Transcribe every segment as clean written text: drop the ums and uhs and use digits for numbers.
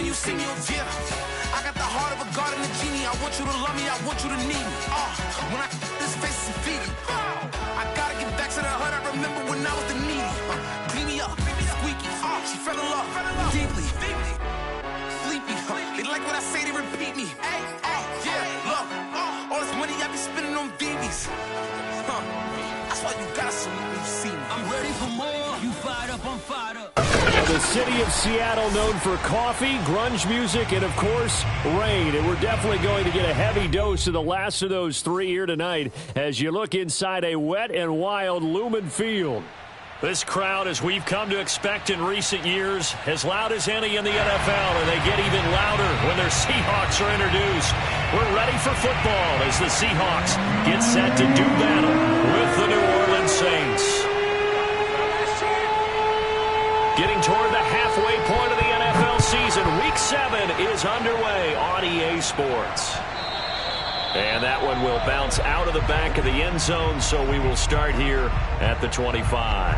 you see me, yeah. I got the heart of a god and a genie. I want you to love me, I want you to need me. When I this face is feeding. I gotta get back to the hood. I remember when I was the needy. Beat me up, squeaky. She fell in love deeply. Sleepy. They like what I say, they repeat me. Yeah, look. All this money I be spending on BBs. That's why you gotta salute when you see me. I'm ready for more. You fired up, I'm fired up. The city of Seattle known for coffee, grunge music, and, of course, rain. And we're definitely going to get a heavy dose of the last of those three here tonight as you look inside a wet and wild Lumen Field. This crowd, as we've come to expect in recent years, as loud as any in the NFL, and they get even louder when their Seahawks are introduced. We're ready for football as the Seahawks get set to do battle with the New Orleans Saints. Getting toward the halfway point of the NFL season, Week 7 is underway on EA Sports. And that one will bounce out of the back of the end zone, so we will start here at the 25.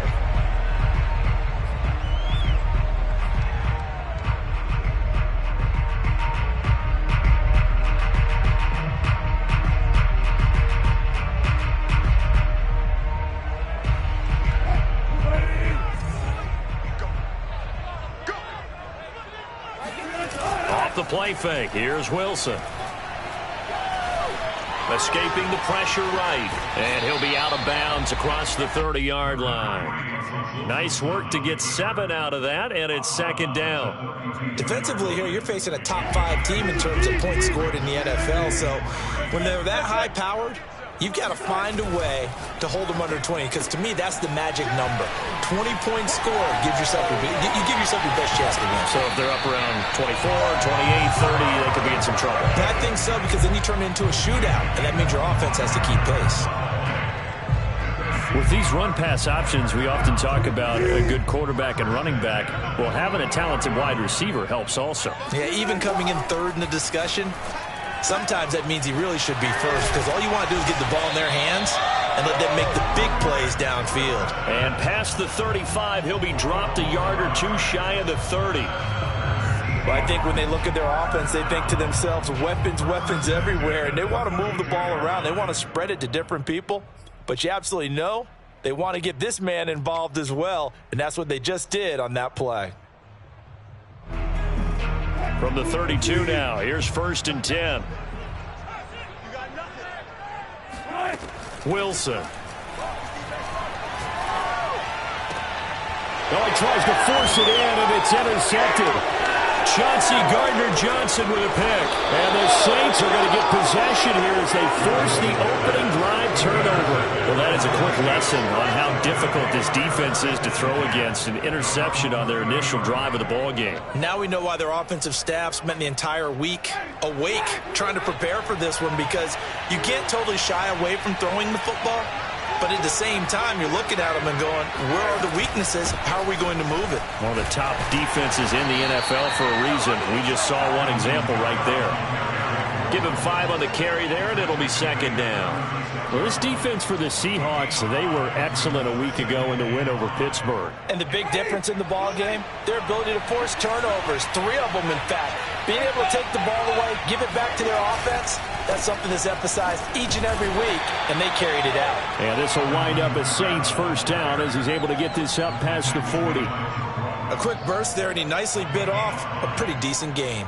Off the play fake, here's Wilson. Escaping the pressure right, and he'll be out of bounds across the 30-yard line. Nice work to get 7 out of that, and it's second down. Defensively here, you're facing a top-5 team in terms of points scored in the NFL, so when they're that high-powered, you've got to find a way to hold them under 20, because to me, that's the magic number. 20 points scored gives yourself you give yourself your best chance to win. So if they're up around 24, 28, 30, they could be in some trouble. I think so, because then you turn it into a shootout, and that means your offense has to keep pace. With these run-pass options, we often talk about a good quarterback and running back. Well, having a talented wide receiver helps also. Yeah, even coming in third in the discussion, sometimes that means he really should be first, because all you want to do is get the ball in their hands and let them make the big plays downfield. And past the 35, he'll be dropped a yard or two shy of the 30. Well, I think when they look at their offense, they think to themselves, weapons, weapons everywhere, and they want to move the ball around. They want to spread it to different people, but you absolutely know they want to get this man involved as well, and that's what they just did on that play. From the 32 now, here's 1st and 10. Wilson. Oh, he tries to force it in, and it's intercepted. Chauncey Gardner-Johnson with a pick. And the Saints are going to get possession here as they force the opening drive turnover. Well, that is a quick lesson on how difficult this defense is to throw against. An interception on their initial drive of the ball game. Now we know why their offensive staff spent the entire week awake trying to prepare for this one, because you can't totally shy away from throwing the football. But at the same time, you're looking at them and going, where are the weaknesses? How are we going to move it? One of the top defenses in the NFL for a reason. We just saw one example right there. Give him 5 on the carry there, and it'll be second down. Well, this defense for the Seahawks, they were excellent a week ago in the win over Pittsburgh. And the big difference in the ball game, their ability to force turnovers, 3 of them, in fact. Being able to take the ball away, give it back to their offense, that's something that's emphasized each and every week, and they carried it out. And this will wind up as Saints first down as he's able to get this up past the 40. A quick burst there, and he nicely bit off a pretty decent gain.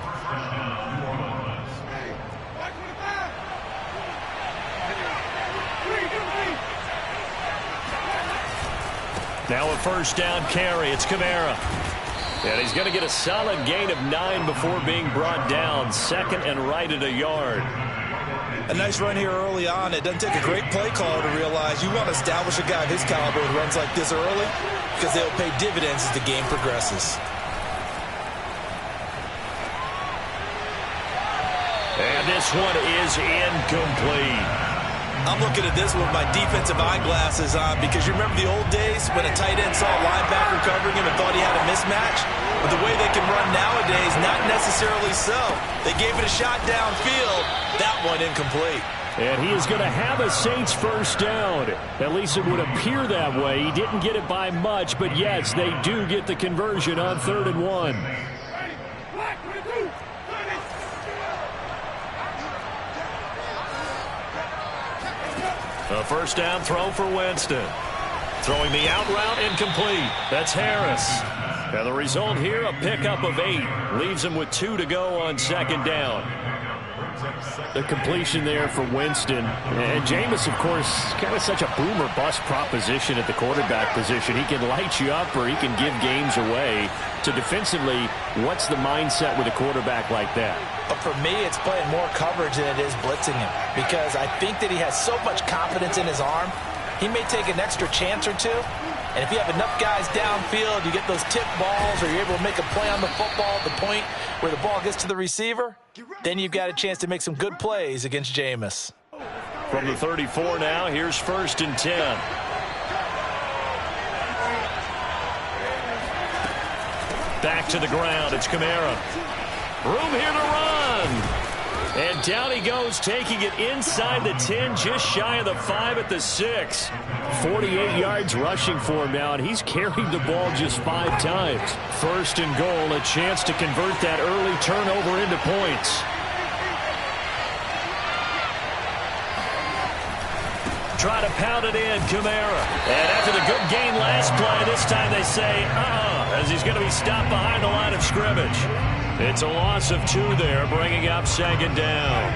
Now a first down carry. It's Kamara. And he's going to get a solid gain of 9 before being brought down. 2nd and right at a yard. A nice run here early on. It doesn't take a great play caller to realize you want to establish a guy of his caliber with runs like this early, because they'll pay dividends as the game progresses. And this one is incomplete. I'm looking at this with my defensive eyeglasses on, because you remember the old days when a tight end saw a linebacker covering him and thought he had a mismatch? But the way they can run nowadays, not necessarily so. They gave it a shot downfield. That one incomplete. And he is going to have a Saints first down. At least it would appear that way. He didn't get it by much, but yes, they do get the conversion on 3rd and 1. A first down throw for Winston. Throwing the out route incomplete. That's Harris. And the result here, a pickup of 8. Leaves him with 2 to go on second down. The completion there for Winston. And Jameis, of course, kind of such a boom or bust proposition at the quarterback position. He can light you up or he can give games away. So defensively, what's the mindset with a quarterback like that? For me, it's playing more coverage than it is blitzing him, because I think that he has so much confidence in his arm. He may take an extra chance or two, and if you have enough guys downfield, you get those tip balls, or you're able to make a play on the football at the point where the ball gets to the receiver, then you've got a chance to make some good plays against Jameis. From the 34 now, here's 1st and 10. Back to the ground, it's Kamara. Room here to run. And down he goes, taking it inside the 10, just shy of the 5 at the 6. 48 yards rushing for him now, and he's carried the ball just 5 times. 1st and goal, a chance to convert that early turnover into points. Try to pound it in, Kamara. And after the good gain last play, this time they say, as he's going to be stopped behind the line of scrimmage. It's a loss of 2 there, bringing up second down.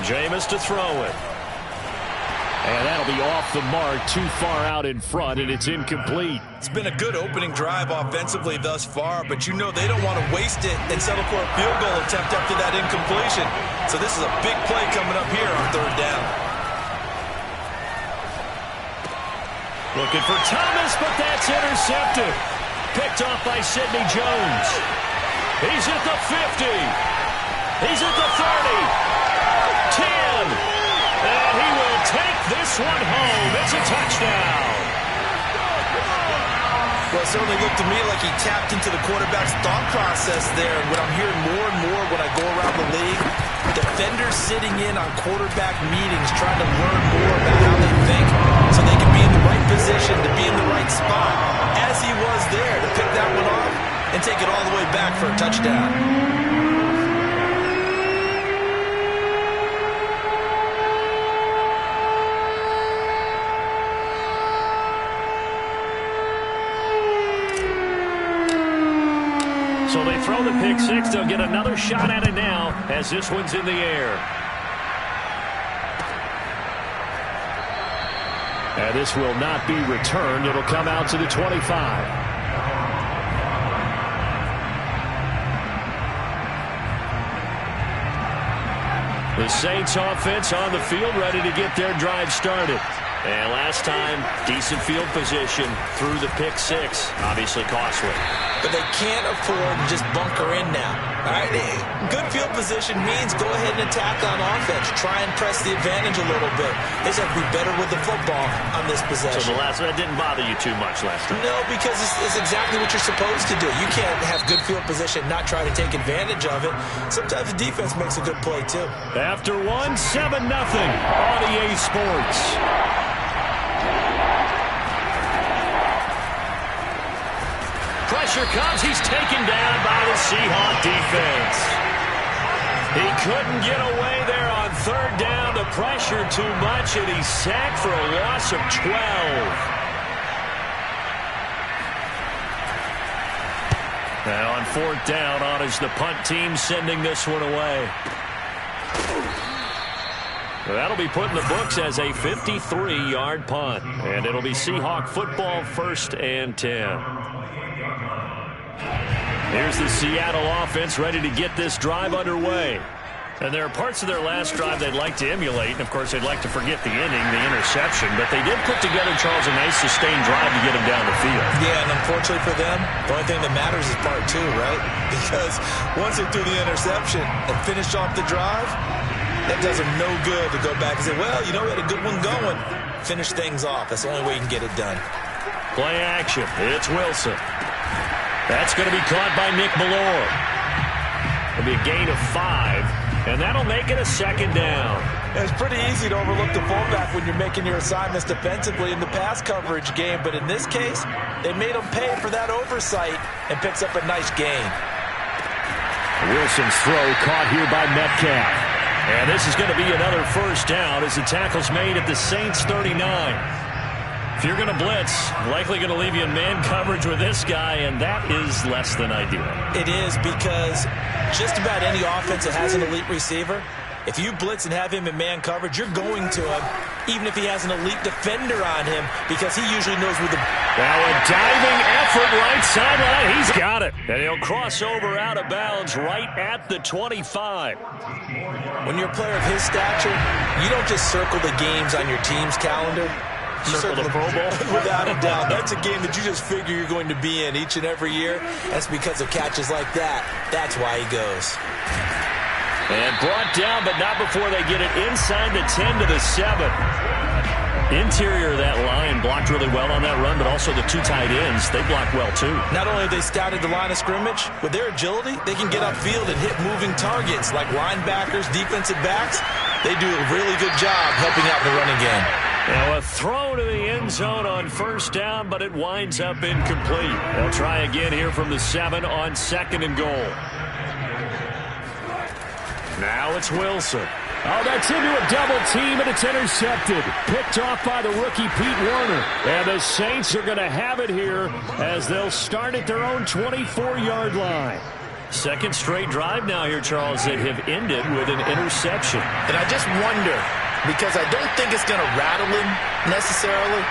Jameis to throw it. And that'll be off the mark, too far out in front, and it's incomplete. It's been a good opening drive offensively thus far, but you know they don't want to waste it and settle for a field goal attempt after that incompletion. So this is a big play coming up here on 3rd down. Looking for Thomas, but that's intercepted. Picked off by Sidney Jones. He's at the 50. He's at the 30. 10. And he will take this one home. It's a touchdown. Well, it certainly looked to me like he tapped into the quarterback's thought process there. And what I'm hearing more and more when I go around the league, defenders sitting in on quarterback meetings trying to learn more about how they think so they can be in the right position to be in the right spot, as he was there to pick that one off and take it all the way back for a touchdown. So they throw the pick 6. They'll get another shot at it now as this one's in the air. And this will not be returned. It'll come out to the 25. The Saints offense on the field, ready to get their drive started. And last time, decent field position through the pick 6. Obviously costly. But they can't afford to just bunker in now. All right? Good field position means go ahead and attack on offense. Try and press the advantage a little bit. They just have to be better with the football on this possession. So that didn't bother you too much last time? No, because it's exactly what you're supposed to do. You can't have good field position, not try to take advantage of it. Sometimes the defense makes a good play, too. After 7-0 on EA Sports. Pressure comes. He's taken down by the Seahawk defense. He couldn't get away there on 3rd down. The pressure too much, and he's sacked for a loss of 12. Now on 4th down, on is the punt team sending this one away. That'll be put in the books as a 53-yard punt. And it'll be Seahawk football, 1st and 10. Here's the Seattle offense ready to get this drive underway. And there are parts of their last drive they'd like to emulate. And, of course, they'd like to forget the inning, the interception. But they did put together, Charles, a nice sustained drive to get them down the field. Yeah, and unfortunately for them, the only thing that matters is part 2, right? Because once they threw the interception and finished off the drive, that does them no good to go back and say, well, you know, we had a good one going. Finish things off. That's the only way you can get it done. Play action. It's Wilson. That's going to be caught by Nick Ballore. It'll be a gain of 5. And that'll make it a second down. It's pretty easy to overlook the fullback when you're making your assignments defensively in the pass coverage game, but in this case, they made him pay for that oversight and picks up a nice gain. Wilson's throw caught here by Metcalf. And this is going to be another first down as the tackle's made at the Saints 39. If you're going to blitz, likely going to leave you in man coverage with this guy, and that is less than ideal. It is, because just about any offense that has an elite receiver, if you blitz and have him in man coverage, you're going to him, even if he has an elite defender on him, because he usually knows where the... Now a diving effort right sideline. He's got it. And he'll cross over out of bounds right at the 25. When you're a player of his stature, you don't just circle the games on your team's calendar. You circle the Pro Bowl. Without a doubt. That's a game that you just figure you're going to be in each and every year. That's because of catches like that. That's why he goes. And brought down, but not before they get it inside the 10 to the 7. Interior of that line blocked really well on that run, but also the two tight ends, they blocked well too. Not only have they scouted the line of scrimmage, with their agility, they can get upfield and hit moving targets like linebackers, defensive backs. They do a really good job helping out in the running game. Now a throw to the end zone on first down, but it winds up incomplete. They'll try again here from the 7 on 2nd and goal. Now it's Wilson. Oh, that's into a double team, and it's intercepted. Picked off by the rookie Pete Werner. And the Saints are going to have it here as they'll start at their own 24-yard line. Second straight drive now here, Charles, that have ended with an interception. And I just wonder, because I don't think it's going to rattle him necessarily,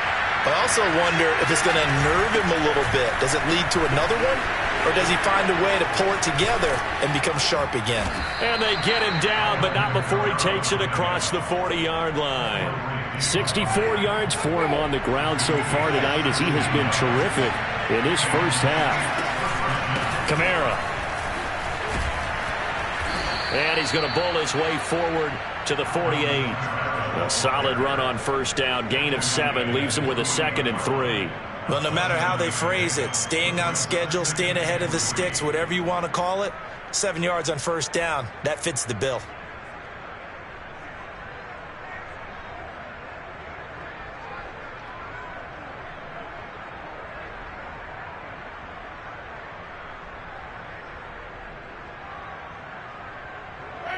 but I also wonder if it's going to nerve him a little bit. Does it lead to another one? Or does he find a way to pull it together and become sharp again? And they get him down, but not before he takes it across the 40-yard line. 64 yards for him on the ground so far tonight as he has been terrific in his first half. Kamara. And he's going to bull his way forward to the 48. A solid run on first down. Gain of 7 leaves him with a 2nd and 3. Well, no matter how they phrase it, staying on schedule, staying ahead of the sticks, whatever you want to call it, 7 yards on first down, that fits the bill.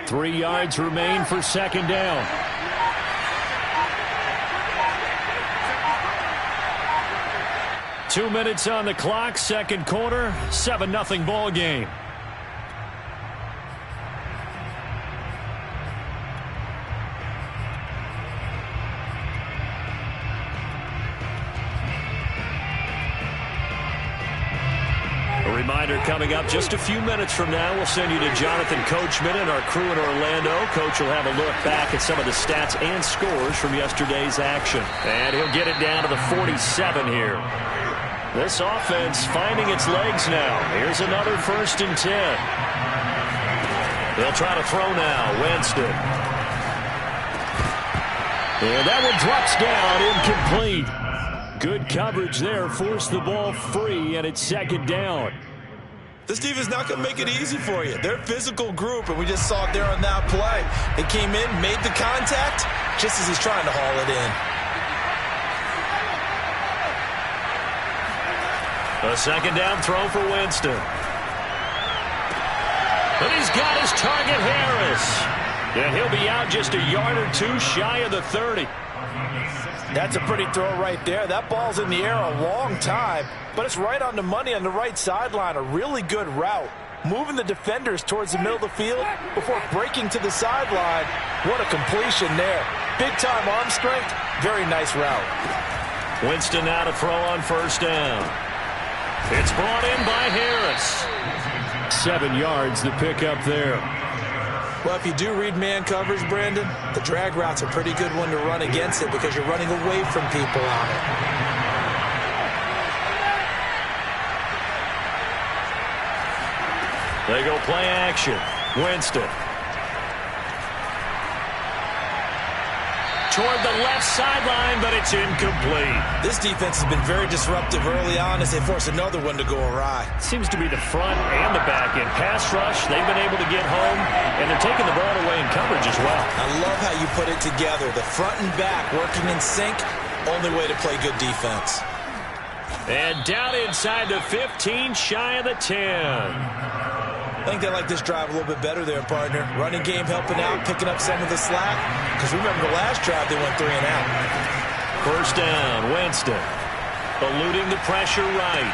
Three yards remain for second down. Two minutes on the clock, second quarter, 7-0 ball game. A reminder coming up just a few minutes from now, we'll send you to Jonathan Coachman and our crew in Orlando. Coach will have a look back at some of the stats and scores from yesterday's action. And he'll get it down to the 47 here. This offense finding its legs now. Here's another 1st and 10. They'll try to throw now. Winston. And that one drops down, incomplete. Good coverage there. Forced the ball free, and it's second down. This team is not going to make it easy for you. They're a physical group, and we just saw it there on that play. They came in, made the contact, just as he's trying to haul it in. A second down throw for Winston. But he's got his target, Harris. And he'll be out just a yard or two shy of the 30. That's a pretty throw right there. That ball's in the air a long time, but it's right on the money on the right sideline. A really good route. Moving the defenders towards the middle of the field before breaking to the sideline. What a completion there. Big-time arm strength. Very nice route. Winston now to throw on first down. It's brought in by Harris. 7 yards, the pickup there. Well, if you do read man coverage, Brandon, the drag route's a pretty good one to run against it because you're running away from people on it. They go play action. Winston. toward the left sideline, but it's incomplete. This defense has been very disruptive early on as they force another one to go awry. Seems to be the front and the back end. Pass rush, they've been able to get home, and they're taking the ball away in coverage as well. I love how you put it together. The front and back working in sync, only way to play good defense. And down inside the 15, shy of the 10. I think they like this drive a little bit better there, partner. Running game helping out, picking up some of the slack. Because remember, the last drive they went 3 and out. First down, Winston. Eluding the pressure right.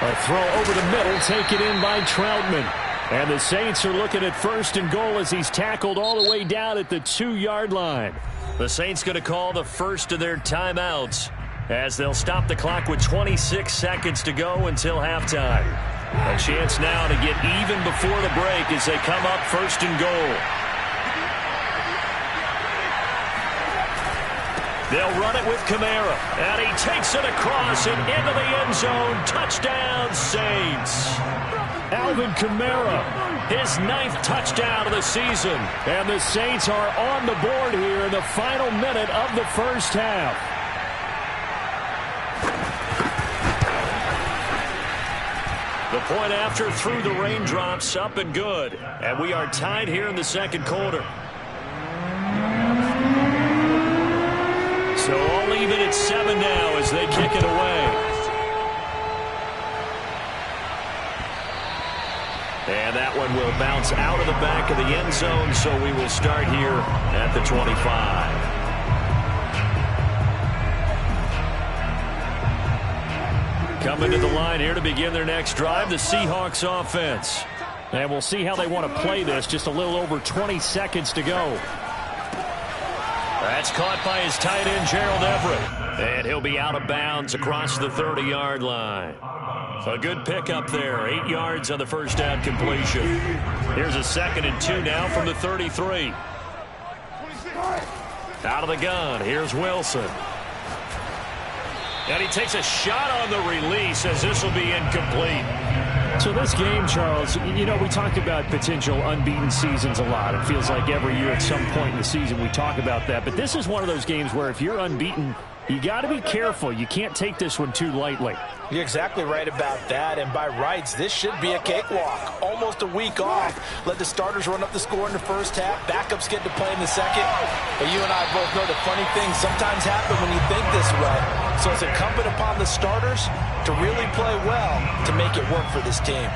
A throw over the middle, taken in by Troutman. And the Saints are looking at 1st and goal as he's tackled all the way down at the 2-yard line. The Saints going to call the first of their timeouts as they'll stop the clock with 26 seconds to go until halftime. A chance now to get even before the break as they come up 1st and goal. They'll run it with Kamara, and he takes it across and into the end zone. Touchdown, Saints. Alvin Kamara, his 9th touchdown of the season. And the Saints are on the board here in the final minute of the first half. The point after through the raindrops, up and good. And we are tied here in the second quarter. So all even at 7 now as they kick it away. And that one will bounce out of the back of the end zone, so we will start here at the 25. Coming to the line here to begin their next drive, the Seahawks offense. And we'll see how they want to play this. Just a little over 20 seconds to go. That's caught by his tight end, Gerald Everett. And he'll be out of bounds across the 30-yard line. A good pickup there. 8 yards on the first down completion. Here's a 2nd and 2 now from the 33. Out of the gun. Here's Wilson. And he takes a shot on the release as this will be incomplete. So this game, Charles, you know, we talked about potential unbeaten seasons a lot. It feels like every year at some point in the season we talk about that. But this is one of those games where if you're unbeaten, you got to be careful. You can't take this one too lightly. You're exactly right about that. And by rights, this should be a cakewalk. Almost a week off. Let the starters run up the score in the first half. Backups get to play in the second. But you and I both know the funny things sometimes happen when you think this way. So it's incumbent upon the starters to really play well to make it work for this team.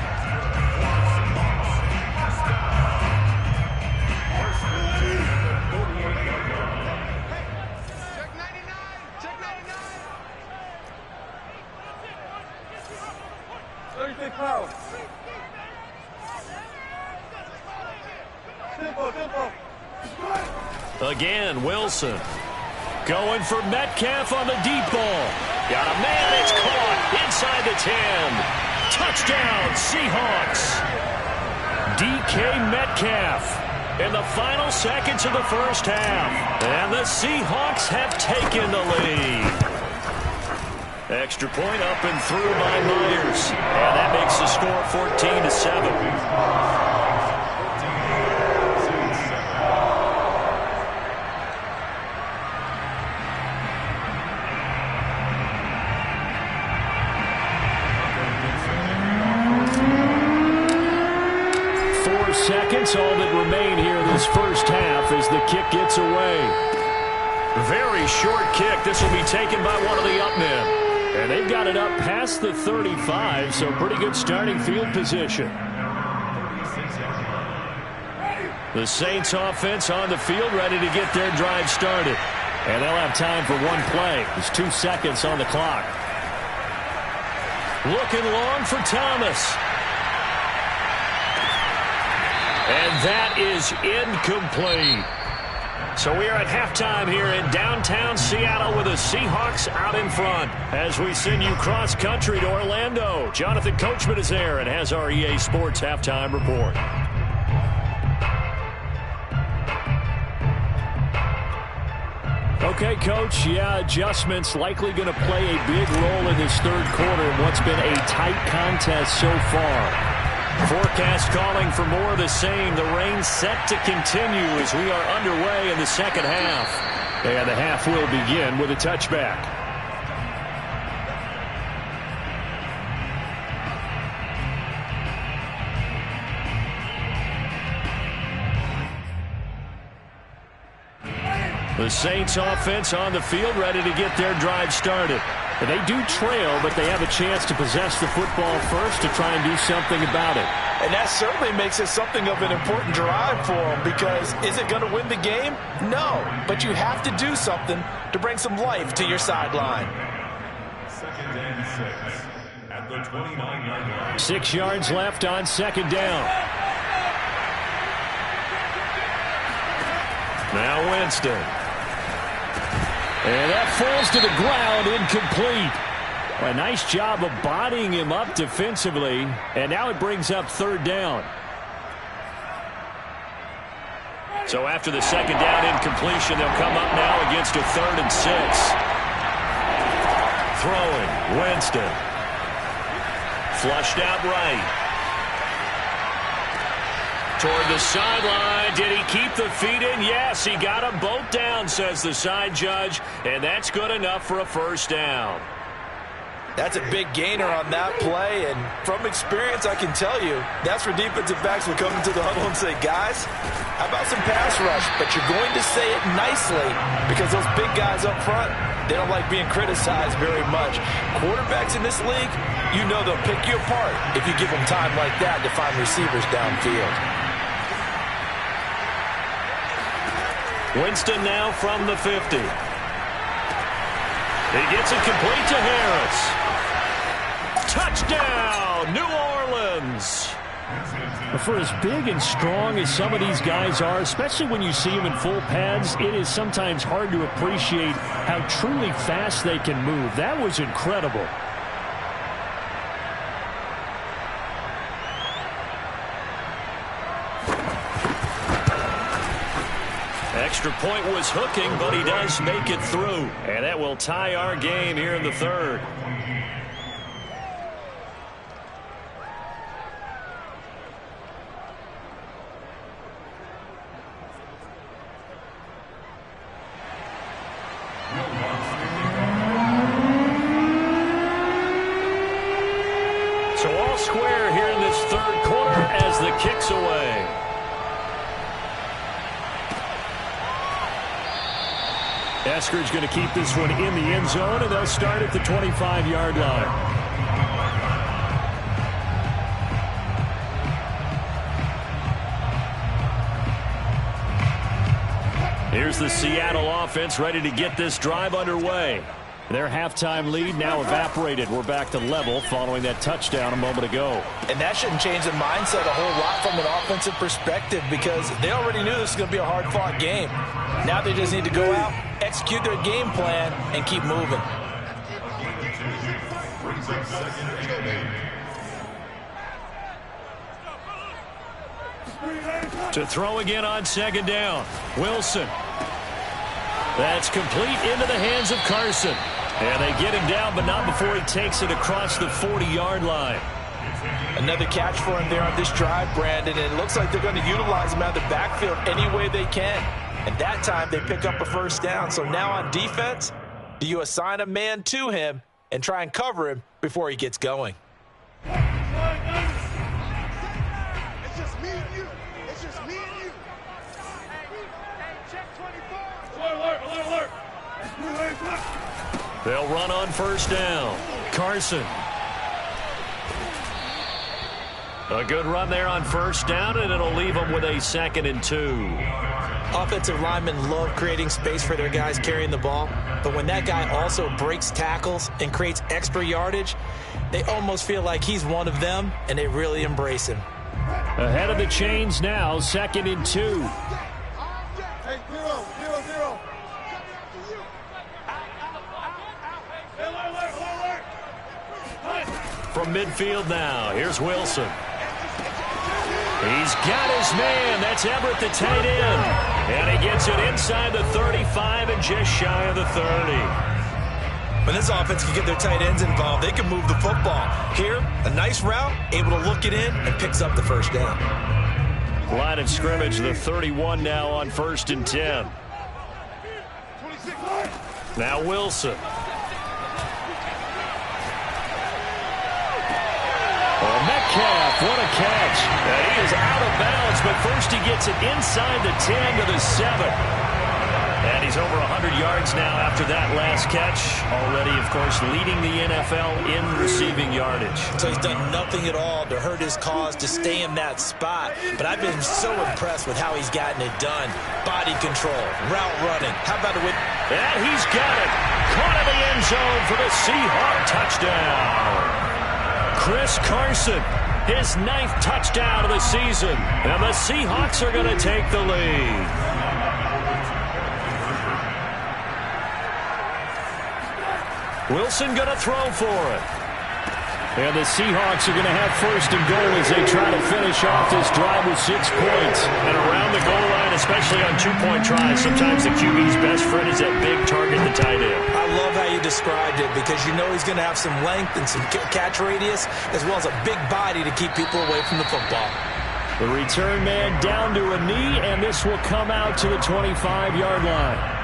Again, Wilson going for Metcalf on the deep ball. Got a man, it's caught inside the 10. Touchdown, Seahawks. DK Metcalf in the final seconds of the first half. And the Seahawks have taken the lead. Extra point up and through by Myers. And that makes the score 14-7. 4 seconds, all that remain here in this first half as the kick gets away. Very short kick. This will be taken by one of the up men. And they've got it up past the 35, so pretty good starting field position. The Saints offense on the field ready to get their drive started. And they'll have time for one play. There's 2 seconds on the clock. Looking long for Thomas. And that is incomplete. So we are at halftime here in downtown Seattle with the Seahawks out in front. As we send you cross-country to Orlando, Jonathan Coachman is there and has our EA Sports halftime report. Okay, Coach, yeah, adjustments likely going to play a big role in this third quarter in what's been a tight contest so far. Forecast calling for more of the same. The rain set to continue as we are underway in the second half. And the half will begin with a touchback. The Saints offense on the field, ready to get their drive started. They do trail, but they have a chance to possess the football first to try and do something about it. And that certainly makes it something of an important drive for them, because is it going to win the game? No, but you have to do something to bring some life to your sideline. 2nd and 6 at the 29-yard line. 6 yards left on 2nd down. Now Winston. And that falls to the ground, incomplete. A nice job of bodying him up defensively, and now it brings up 3rd down. So after the 2nd down incompletion, they'll come up now against a 3rd and 6. Throwing, Winston. Flushed out right. Toward the sideline. Did he keep the feet in? Yes, he got them both down, says the side judge, and that's good enough for a 1st down. That's a big gainer on that play, and from experience, I can tell you, that's where defensive backs will come into the huddle and say, guys, how about some pass rush? But you're going to say it nicely, because those big guys up front, they don't like being criticized very much. Quarterbacks in this league, you know they'll pick you apart if you give them time like that to find receivers downfield. Winston now from the 50. He gets it complete to Harris. Touchdown, New Orleans. For as big and strong as some of these guys are, especially when you see them in full pads, it is sometimes hard to appreciate how truly fast they can move. That was incredible. Extra point was hooking, but he does make it through. And that will tie our game here in the 3rd. So all square here in this 3rd quarter as the kick's away. Eskridge going to keep this one in the end zone, and they'll start at the 25-yard line. Here's the Seattle offense ready to get this drive underway. Their halftime lead now evaporated. We're back to level following that touchdown a moment ago. And that shouldn't change the mindset a whole lot from an offensive perspective, because they already knew this was going to be a hard-fought game. Now they just need to go out, execute their game plan, and keep moving. To throw again on 2nd down. Wilson. That's complete into the hands of Carson. And they get him down, but not before he takes it across the 40-yard line. Another catch for him there on this drive, Brandon, and it looks like they're going to utilize him out of the backfield any way they can. And that time they pick up a 1st down. So now on defense, do you assign a man to him and try and cover him before he gets going? It's just me and you. It's just me and you. Hey, check 24. Alert. They'll run on 1st down. Carson. A good run there on 1st down, and it'll leave them with a 2nd and 2. Offensive linemen love creating space for their guys carrying the ball, but when that guy also breaks tackles and creates extra yardage, they almost feel like he's one of them, and they really embrace him. Ahead of the chains now, 2nd and 2. Hey, 0. From midfield now, here's Wilson. He's got his man. That's Everett, the tight end. And he gets it inside the 35 and just shy of the 30. When this offense can get their tight ends involved, they can move the football. Here, a nice route, able to look it in, and picks up the 1st down. Line of scrimmage, the 31 now on 1st and 10. Now Wilson. Oh, Metcalf, what a catch. And he is out of bounds, but first he gets it inside the 10 to the 7. And he's over 100 yards now after that last catch. Already, of course, leading the NFL in receiving yardage. So he's done nothing at all to hurt his cause, to stay in that spot. But I've been so impressed with how he's gotten it done. Body control, route running. How about it with... And he's got it. Caught in the end zone for the Seahawk touchdown. Chris Carson, his 9th touchdown of the season. And the Seahawks are going to take the lead. Wilson going to throw for it. And the Seahawks are going to have first and goal as they try to finish off this drive with 6 points. And around the goal line, especially on 2-point tries, sometimes the QB's best friend is that big target, the tight end. I love how you described it because you know he's going to have some length and some catch radius as well as a big body to keep people away from the football. The return man down to a knee, and this will come out to the 25-yard line.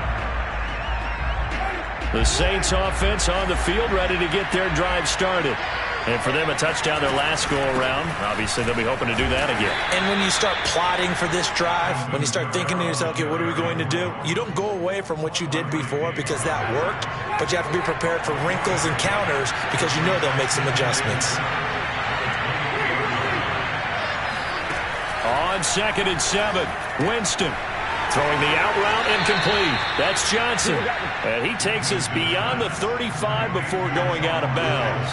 The Saints offense on the field, ready to get their drive started. And for them, a touchdown their last go-around. Obviously, they'll be hoping to do that again. And when you start plotting for this drive, when you start thinking to yourself, okay, what are we going to do? You don't go away from what you did before because that worked, but you have to be prepared for wrinkles and counters because you know they'll make some adjustments. On 2nd and 7, Winston. Throwing the out route incomplete. That's Johnson. And he takes us beyond the 35 before going out of bounds.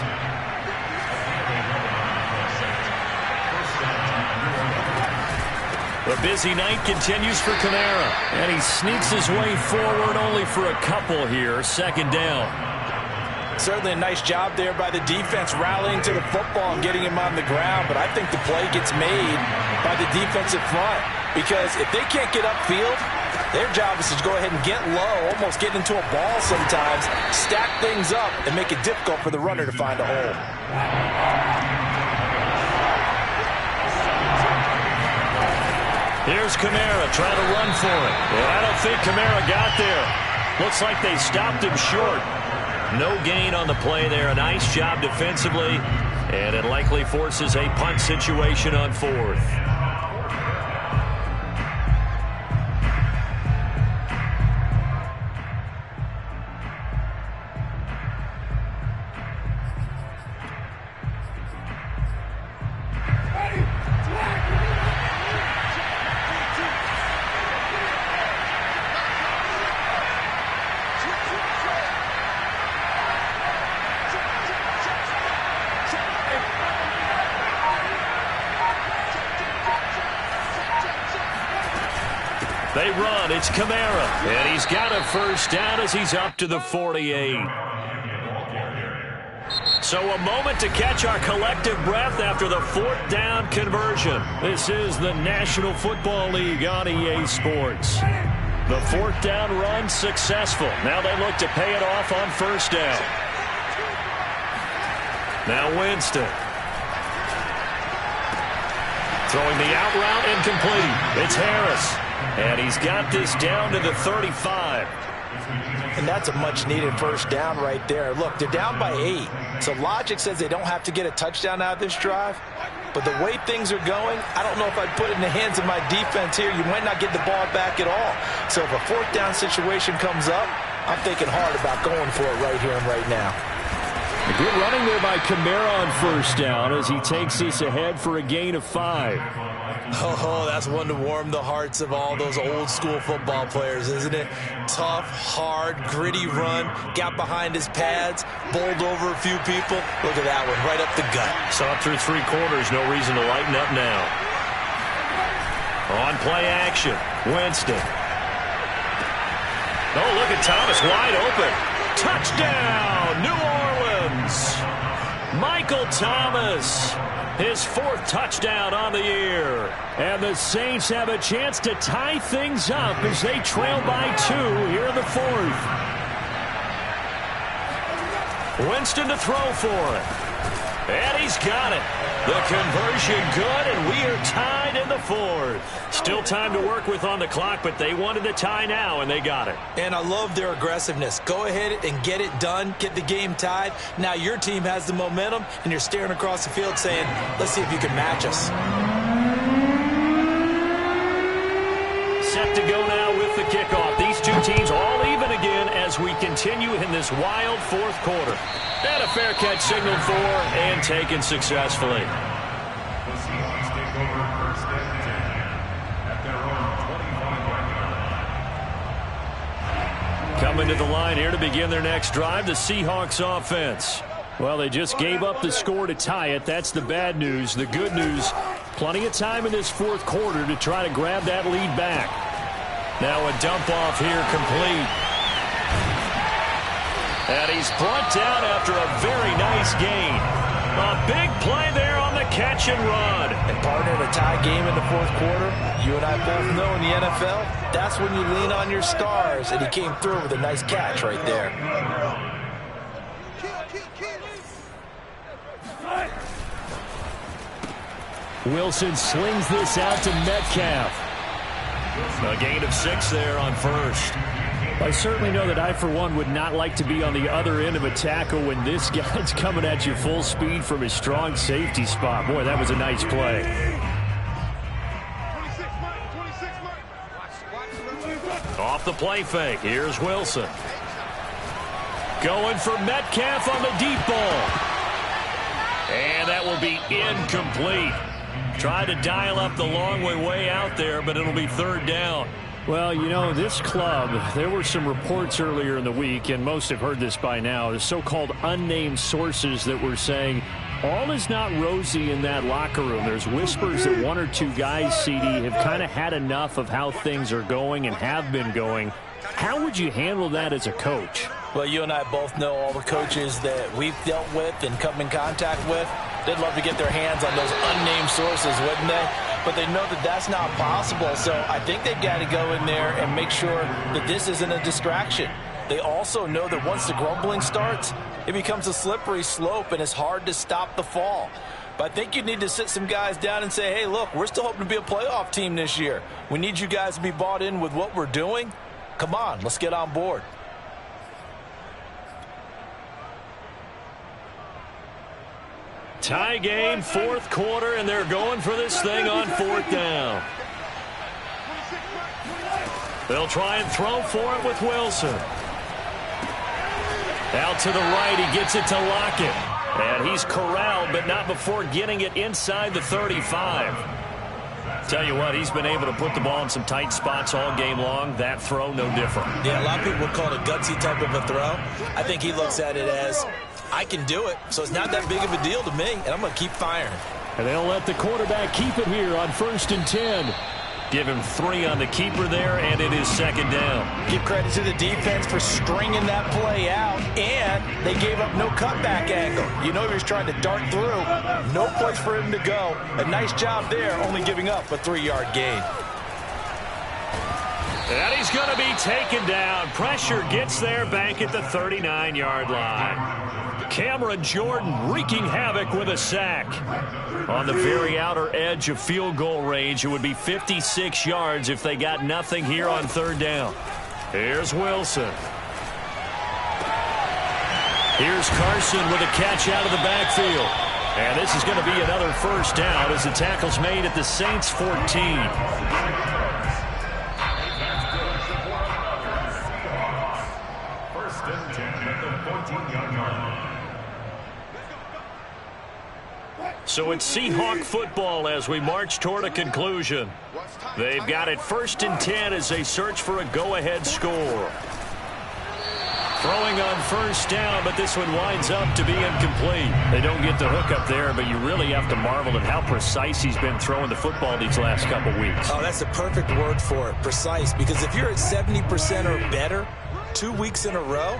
The busy night continues for Kamara. And he sneaks his way forward only for a couple here. 2nd down. Certainly a nice job there by the defense rallying to the football and getting him on the ground. But I think the play gets made by the defensive front. Because if they can't get upfield, their job is to go ahead and get low, almost get into a ball sometimes, stack things up, and make it difficult for the runner to find a hole. Here's Kamara trying to run for it. And I don't think Kamara got there. Looks like they stopped him short. No gain on the play there. A nice job defensively. And it likely forces a punt situation on 4th. They run. It's Kamara. And he's got a first down as he's up to the 48. So a moment to catch our collective breath after the 4th down conversion. This is the National Football League on EA Sports. The 4th down run successful. Now they look to pay it off on 1st down. Now Winston. Throwing the out route incomplete. It's Harris. And he's got this down to the 35. And that's a much-needed first down right there. Look, they're down by 8. So logic says they don't have to get a touchdown out of this drive. But the way things are going, I don't know if I'd put it in the hands of my defense here. You might not get the ball back at all. So if a 4th down situation comes up, I'm thinking hard about going for it right here and right now. A good running there by Kamara on 1st down as he takes this ahead for a gain of 5. Oh, that's one to warm the hearts of all those old-school football players, isn't it? Tough, hard, gritty run, got behind his pads, bowled over a few people. Look at that one, right up the gut. So up through 3 quarters, no reason to lighten up now. On play action, Winston. Oh, look at Thomas, wide open. Touchdown, New Orleans. Michael Thomas. His 4th touchdown on the year. And the Saints have a chance to tie things up as they trail by 2 here in the 4th. Winston to throw for it. And he's got it. The conversion good, and we are tied in the fourth. Still time to work with on the clock, but they wanted the tie now, and they got it. And I love their aggressiveness. Go ahead and get it done. Get the game tied. Now your team has the momentum, and you're staring across the field saying, let's see if you can match us. Set to go now with the kickoff. These two teams all even again as we continue in this wild fourth quarter. And a fair catch signaled for and taken successfully. The Seahawks take over first and 10 at their own 25-yard line. Coming to the line here to begin their next drive, the Seahawks offense. Well, they just gave up the score to tie it. That's the bad news. The good news, plenty of time in this fourth quarter to try to grab that lead back. Now a dump off here complete. And he's brought down after a very nice gain. A big play there on the catch and run. And partner, in a tie game in the fourth quarter, you and I both know in the NFL, that's when you lean on your stars. And he came through with a nice catch right there. Wilson slings this out to Metcalf. A gain of 6 there on first. I certainly know that I, for one, would not like to be on the other end of a tackle when this guy's coming at you full speed from his strong safety spot. Boy, that was a nice play. Off the play fake. Here's Wilson. Going for Metcalf on the deep ball. And that will be incomplete. Try to dial up the long way out there, but it'll be third down. Well, you know, this club, there were some reports earlier in the week, and most have heard this by now, the so-called unnamed sources that were saying all is not rosy in that locker room. There's whispers that one or two guys, CD, have kind of had enough of how things are going and have been going. How would you handle that as a coach? Well, you and I both know all the coaches that we've dealt with and come in contact with. They'd love to get their hands on those unnamed sources, wouldn't they? But they know that that's not possible, so I think they've got to go in there and make sure that this isn't a distraction. They also know that once the grumbling starts, it becomes a slippery slope, and it's hard to stop the fall. But I think you need to sit some guys down and say, hey, look, we're still hoping to be a playoff team this year. We need you guys to be bought in with what we're doing. Come on, let's get on board. Tie game, fourth quarter, and they're going for this thing on fourth down. They'll try and throw for it with Wilson. Out to the right, he gets it to Lockett. And he's corralled, but not before getting it inside the 35. Tell you what, he's been able to put the ball in some tight spots all game long. That throw, no different. Yeah, a lot of people would call it a gutsy type of a throw. I think he looks at it as, I can do it, so it's not that big of a deal to me, and I'm going to keep firing. And they'll let the quarterback keep it here on 1st and 10. Give him 3 on the keeper there, and it is second down. Give credit to the defense for stringing that play out, and they gave up no cutback angle. You know he was trying to dart through. No place for him to go. A nice job there, only giving up a 3-yard gain. And he's going to be taken down. Pressure gets there back at the 39-yard line. Cameron Jordan wreaking havoc with a sack. On the very outer edge of field goal range, it would be 56 yards if they got nothing here on third down. Here's Wilson. Here's Carson with a catch out of the backfield. And this is going to be another first down as the tackle's made at the Saints 14. So it's Seahawk football as we march toward a conclusion. They've got it 1st and 10 as they search for a go-ahead score. Throwing on first down, but this one winds up to be incomplete. They don't get the hook up there, but you really have to marvel at how precise he's been throwing the football these last couple weeks. Oh, that's the perfect word for it, precise, because if you're at 70% or better 2 weeks in a row,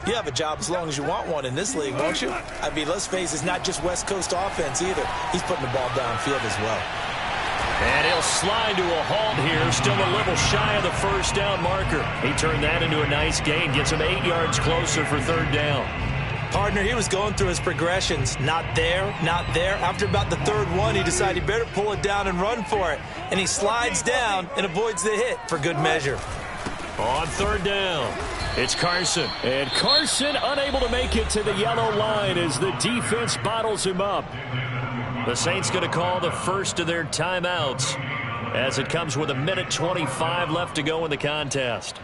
you have a job as long as you want one in this league, won't you? I mean, let's face it, it's not just West Coast offense either. He's putting the ball downfield as well. And he'll slide to a halt here, still a little shy of the first down marker. He turned that into a nice gain, gets him 8 yards closer for third down. Partner, he was going through his progressions. Not there, not there. After about the third one, he decided he better pull it down and run for it. And he slides down and avoids the hit for good measure. On third down, it's Carson. And Carson unable to make it to the yellow line as the defense bottles him up. The Saints going to call the first of their timeouts as it comes with 1:25 left to go in the contest.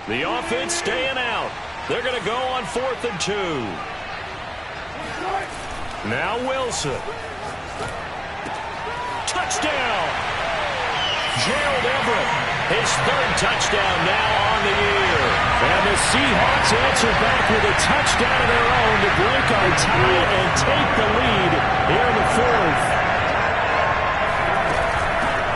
The offense staying out. They're going to go on 4th and 2. Now Wilson. Touchdown. Gerald Everett, his 3rd touchdown now on the year. And the Seahawks answer back with a touchdown of their own to break our tie and take the lead here in the 4th.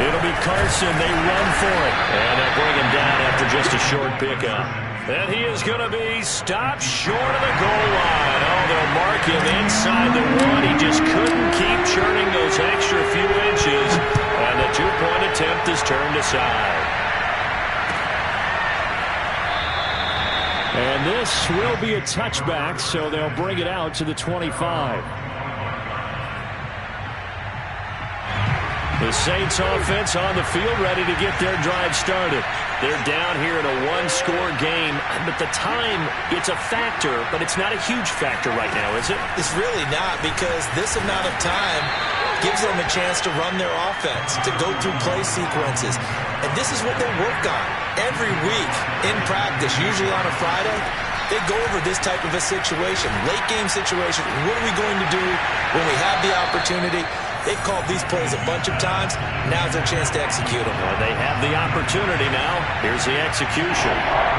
It'll be Carson. They run for it. And they'll bring him down after just a short pickup. And he is going to be stopped short of the goal line. Oh, they'll mark him inside the 1. He just couldn't keep churning those extra few inches. And the 2-point attempt is turned aside. And this will be a touchback, so they'll bring it out to the 25. The Saints offense on the field ready to get their drive started. They're down here in a 1-score game, but the time, it's a factor, but it's not a huge factor right now, is it? It's really not, because this amount of time gives them a chance to run their offense, to go through play sequences. And this is what they work on every week in practice, usually on a Friday. They go over this type of a situation, late game situation. What are we going to do when we have the opportunity? They've called these plays a bunch of times. Now's their chance to execute them. Well, they have the opportunity now. Here's the execution.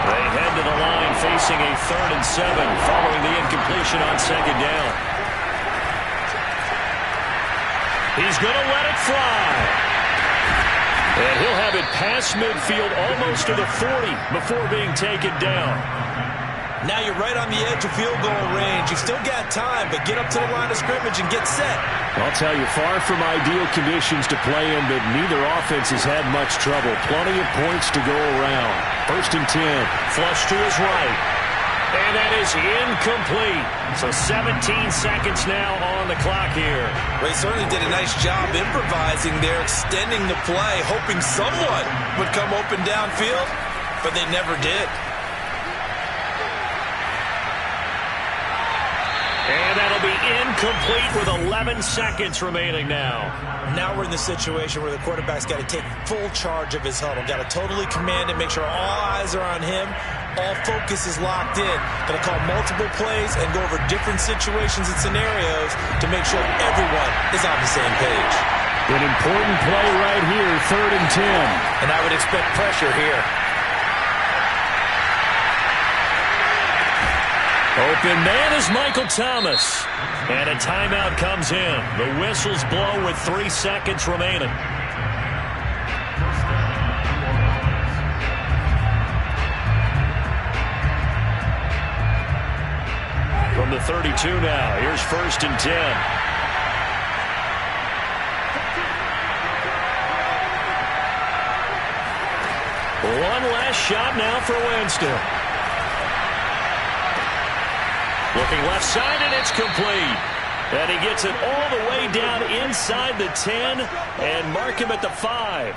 They head to the line facing a 3rd and 7 following the incompletion on 2nd down. He's going to let it fly. And he'll have it past midfield almost to the 40 before being taken down. Now you're right on the edge of field goal range. You've still got time, but get up to the line of scrimmage and get set. I'll tell you, far from ideal conditions to play in, but neither offense has had much trouble. Plenty of points to go around. 1st and 10. Flush to his right. And that is incomplete. So 17 seconds now on the clock here. Well, he certainly did a nice job improvising there, extending the play, hoping someone would come open downfield, but they never did. And that'll be incomplete with 11 seconds remaining now. Now we're in the situation where the quarterback's got to take full charge of his huddle. Got to totally command it, make sure all eyes are on him. All focus is locked in. Got to call multiple plays and go over different situations and scenarios to make sure everyone is on the same page. An important play right here, 3rd and 10. And I would expect pressure here. Open man is Michael Thomas. And a timeout comes in. The whistles blow with 3 seconds remaining. From the 32 now, here's 1st and 10. One last shot now for Winston. Looking left side, and it's complete. And he gets it all the way down inside the 10 and mark him at the 5.